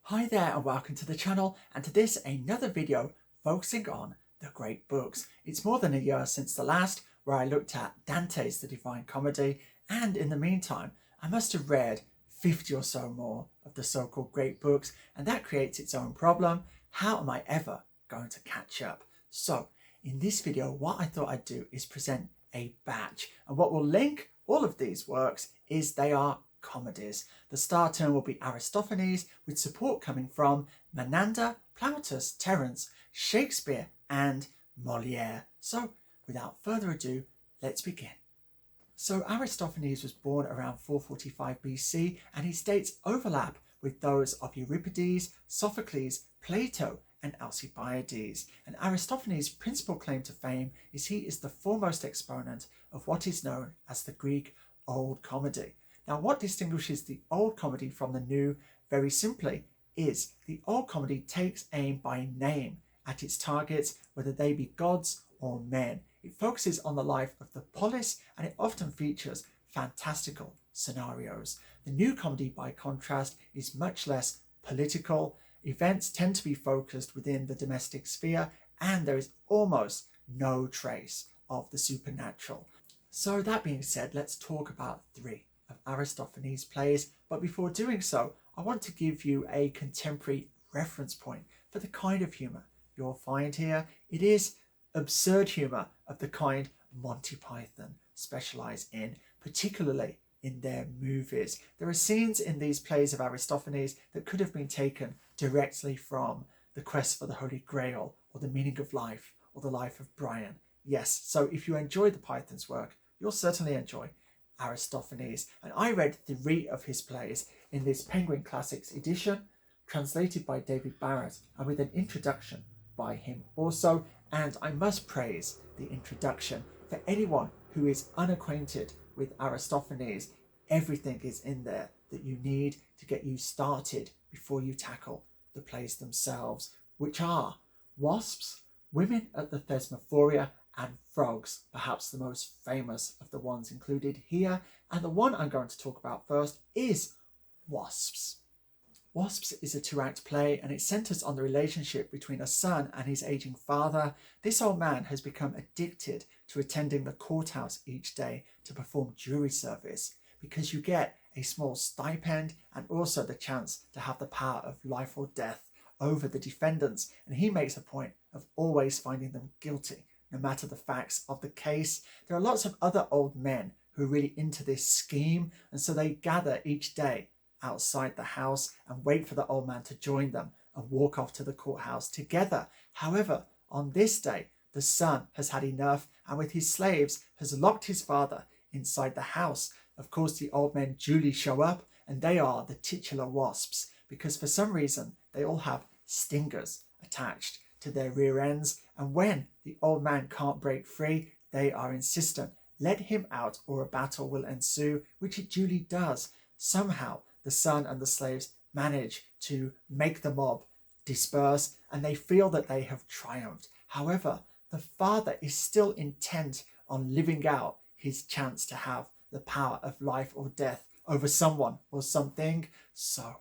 Hi there and welcome to the channel, and to this another video focusing on the great books. It's more than a year since the last where I looked at Dante's The Divine Comedy, and in the meantime I must have read 50 or so more of the so-called great books, and that creates its own problem. How am I ever going to catch up? So in this video what I thought I'd do is present a batch, and what will link all of these works is they are comedies. The star turn will be Aristophanes, with support coming from Menander, Plautus, Terence, Shakespeare and Moliere. So without further ado, let's begin. So Aristophanes was born around 445 BC, and his dates overlap with those of Euripides, Sophocles, Plato and Alcibiades. And Aristophanes' principal claim to fame is he is the foremost exponent of what is known as the Greek Old Comedy. Now, what distinguishes the Old Comedy from the New, very simply, is the Old Comedy takes aim by name at its targets, whether they be gods or men. It focuses on the life of the polis, and it often features fantastical scenarios. The New Comedy, by contrast, is much less political. Events tend to be focused within the domestic sphere, and there is almost no trace of the supernatural. So that being said, let's talk about three of Aristophanes' plays, but before doing so, I want to give you a contemporary reference point for the kind of humour you'll find here. It is absurd humour of the kind Monty Python specialise in, particularly in their movies. There are scenes in these plays of Aristophanes that could have been taken directly from The Quest for the Holy Grail, or The Meaning of Life, or The Life of Brian. Yes, so if you enjoy the Python's work, you'll certainly enjoy Aristophanes. And I read three of his plays in this Penguin Classics edition, translated by David Barrett and with an introduction by him also. And I must praise the introduction. For anyone who is unacquainted with Aristophanes, everything is in there that you need to get you started before you tackle the plays themselves, which are Wasps, Women at the Thesmophoria and Frogs, perhaps the most famous of the ones included here. And the one I'm going to talk about first is Wasps. Wasps is a two-act play, and it centres on the relationship between a son and his aging father. This old man has become addicted to attending the courthouse each day to perform jury service, because you get a small stipend and also the chance to have the power of life or death over the defendants, and he makes a point of always finding them guilty no matter the facts of the case. There are lots of other old men who are really into this scheme, and so they gather each day outside the house and wait for the old man to join them and walk off to the courthouse together. However, on this day, the son has had enough, and with his slaves has locked his father inside the house. Of course, the old men duly show up, and they are the titular wasps, because for some reason they all have stingers attached to their rear ends, and when the old man can't break free, they are insistent. Let him out or a battle will ensue, which it duly does. Somehow the son and the slaves manage to make the mob disperse, and they feel that they have triumphed. However, the father is still intent on living out his chance to have the power of life or death over someone or something. So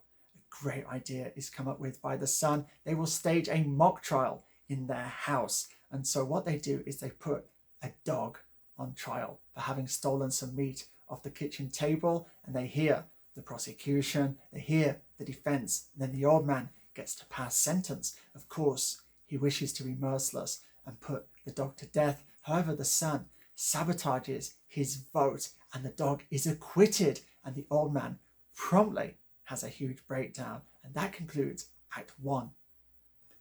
great idea is come up with by the son. They will stage a mock trial in their house, and so what they do is they put a dog on trial for having stolen some meat off the kitchen table, and they hear the prosecution, they hear the defense, and then the old man gets to pass sentence. Of course, he wishes to be merciless and put the dog to death. However, the son sabotages his vote and the dog is acquitted, and the old man promptly has a huge breakdown, and that concludes Act 1.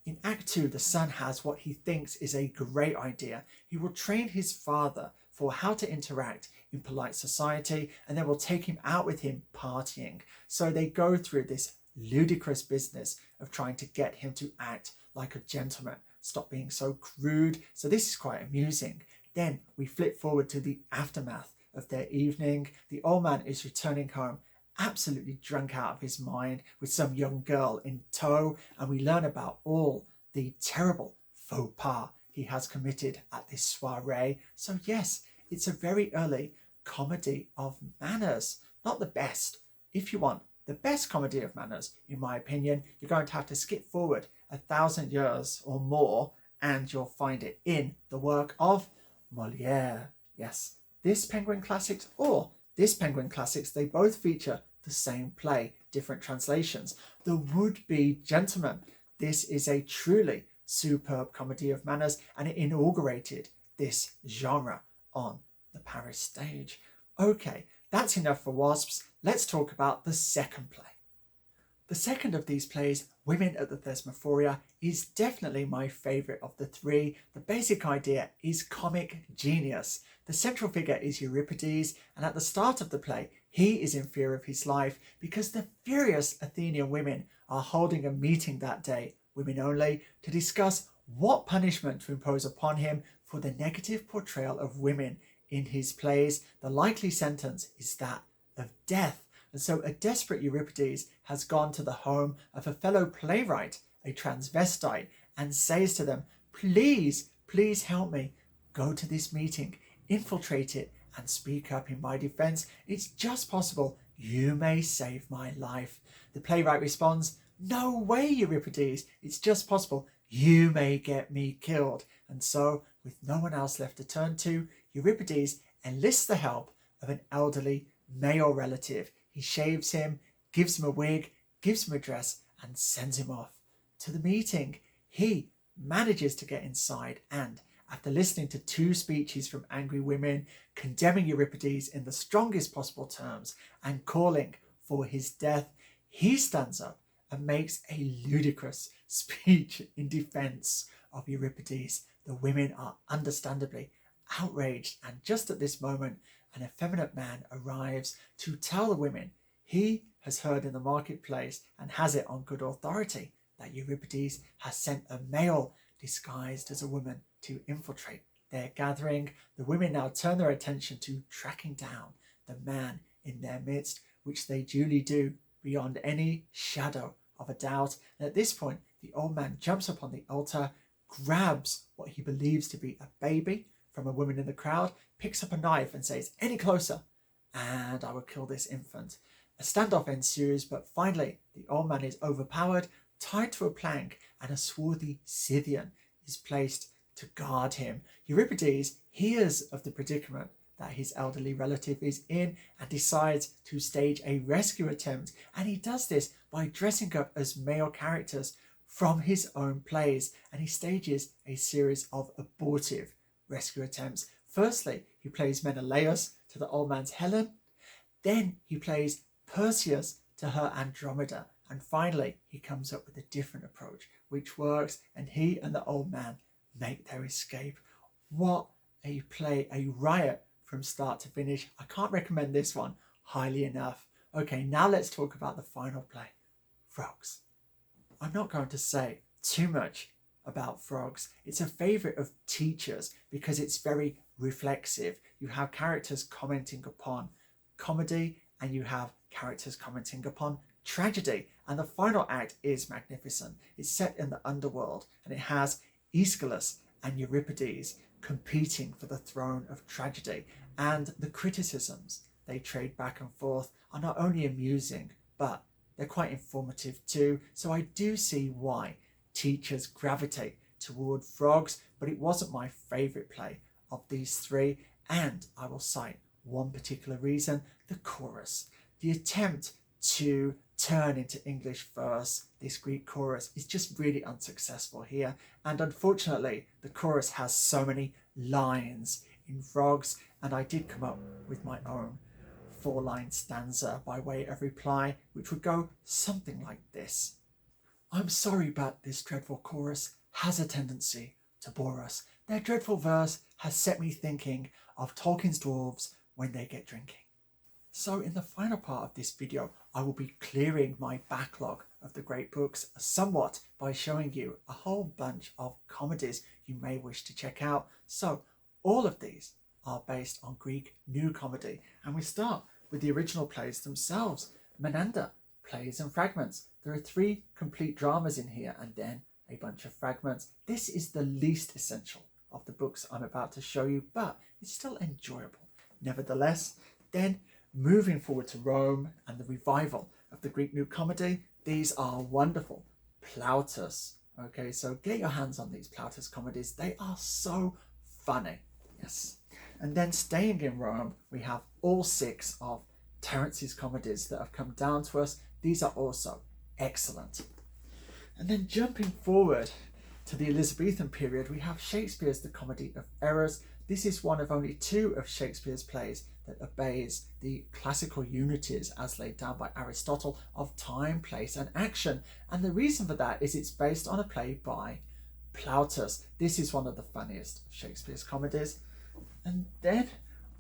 In Act 2, the son has what he thinks is a great idea. He will train his father for how to interact in polite society, and then will take him out with him partying. So they go through this ludicrous business of trying to get him to act like a gentleman, stop being so crude. So this is quite amusing. Then we flip forward to the aftermath of their evening. The old man is returning home absolutely drunk out of his mind with some young girl in tow, and we learn about all the terrible faux pas he has committed at this soiree. So yes, it's a very early comedy of manners. Not the best. If you want The best comedy of manners, in my opinion, you're going to have to skip forward 1,000 years or more, and you'll find it in the work of Moliere. Yes, this Penguin Classics or this Penguin Classics, they both feature the same play, different translations. The Would-Be Gentleman. This is a truly superb comedy of manners, and it inaugurated this genre on the Paris stage. Okay, that's enough for Wasps. Let's talk about the second play. The second of these plays, Women at the Thesmophoria, is definitely my favourite of the three. The basic idea is comic genius. The central figure is Euripides, and at the start of the play, he is in fear of his life because the furious Athenian women are holding a meeting that day, women only, to discuss what punishment to impose upon him for the negative portrayal of women in his plays. The likely sentence is that of death. And so a desperate Euripides has gone to the home of a fellow playwright, a transvestite, and says to them, please help me. Go to this meeting, infiltrate it, and speak up in my defense. It's just possible you may save my life. The playwright responds, no way, Euripides. It's just possible you may get me killed. And so, with no one else left to turn to, Euripides enlists the help of an elderly male relative. He shaves him, gives him a wig, gives him a dress, and sends him off. To the meeting, he manages to get inside, and after listening to 2 speeches from angry women, condemning Euripides in the strongest possible terms and calling for his death, he stands up and makes a ludicrous speech in defense of Euripides. The women are understandably outraged, and just at this moment, an effeminate man arrives to tell the women he has heard in the marketplace and has it on good authority that Euripides has sent a male disguised as a woman to infiltrate their gathering. The women now turn their attention to tracking down the man in their midst, which they duly do beyond any shadow of a doubt. And at this point, the old man jumps up on the altar, grabs what he believes to be a baby from a woman in the crowd, picks up a knife and says, any closer, and I will kill this infant. A standoff ensues, but finally the old man is overpowered, tied to a plank, and a swarthy Scythian is placed to guard him. Euripides hears of the predicament that his elderly relative is in and decides to stage a rescue attempt, and he does this by dressing up as male characters from his own plays, and he stages a series of abortive rescue attempts. Firstly, he plays Menelaus to the old man's Helen, then he plays Perseus to her Andromeda, and finally he comes up with a different approach which works, and he and the old man make their escape. What a play, a riot from start to finish. I can't recommend this one highly enough. Okay, now let's talk about the final play, Frogs. I'm not going to say too much about Frogs. It's a favourite of teachers because it's very reflexive. You have characters commenting upon comedy and you have characters commenting upon tragedy, and the final act is magnificent. It's set in the underworld and it has Aeschylus and Euripides competing for the throne of tragedy, and the criticisms they trade back and forth are not only amusing but they're quite informative too. So I do see why teachers gravitate toward Frogs, but it wasn't my favourite play of these three, and I will cite one particular reason: the chorus. The attempt to turn into English verse this Greek chorus is just really unsuccessful here, and unfortunately the chorus has so many lines in Frogs, and I did come up with my own 4-line stanza by way of reply, which would go something like this. I'm sorry, but this dreadful chorus has a tendency to bore us. Their dreadful verse has set me thinking of Tolkien's dwarves when they get drinking. So in the final part of this video, I will be clearing my backlog of the great books somewhat by showing you a whole bunch of comedies you may wish to check out. So all of these are based on Greek new comedy, and we start with the original plays themselves. Menander, plays and fragments. There are 3 complete dramas in here and then a bunch of fragments. This is the least essential of the books I'm about to show you, but it's still enjoyable nevertheless. Then moving forward to Rome and the revival of the Greek New Comedy. These are wonderful. Plautus. Okay, so get your hands on these Plautus comedies. They are so funny. Yes. And then staying in Rome, we have all 6 of Terence's comedies that have come down to us. These are also excellent. And then jumping forward to the Elizabethan period, we have Shakespeare's The Comedy of Errors. This is one of only 2 of Shakespeare's plays that obeys the classical unities as laid down by Aristotle of time, place and action. And the reason for that is it's based on a play by Plautus. This is one of the funniest of Shakespeare's comedies. And then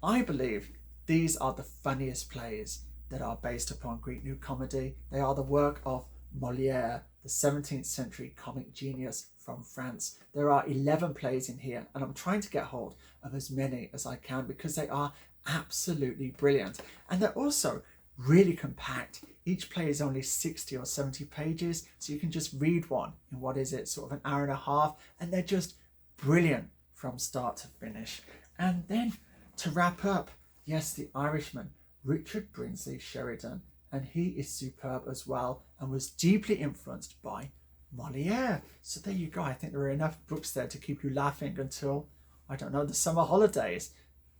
I believe these are the funniest plays that are based upon Greek New Comedy. They are the work of Moliere, the 17th century comic genius from France. There are 11 plays in here, and I'm trying to get hold of as many as I can because they are absolutely brilliant. And they're also really compact. Each play is only 60 or 70 pages, so you can just read one in what is it, sort of an hour and a half, and they're just brilliant from start to finish. And then to wrap up, yes, the Irishman, Richard Brinsley Sheridan, and he is superb as well and was deeply influenced by Moliere. So there you go. I think there are enough books there to keep you laughing until, I don't know, the summer holidays.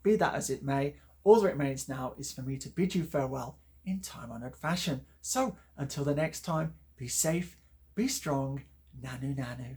Be that as it may, all that remains now is for me to bid you farewell in time-honoured fashion. So until the next time, be safe, be strong, nanu nanu.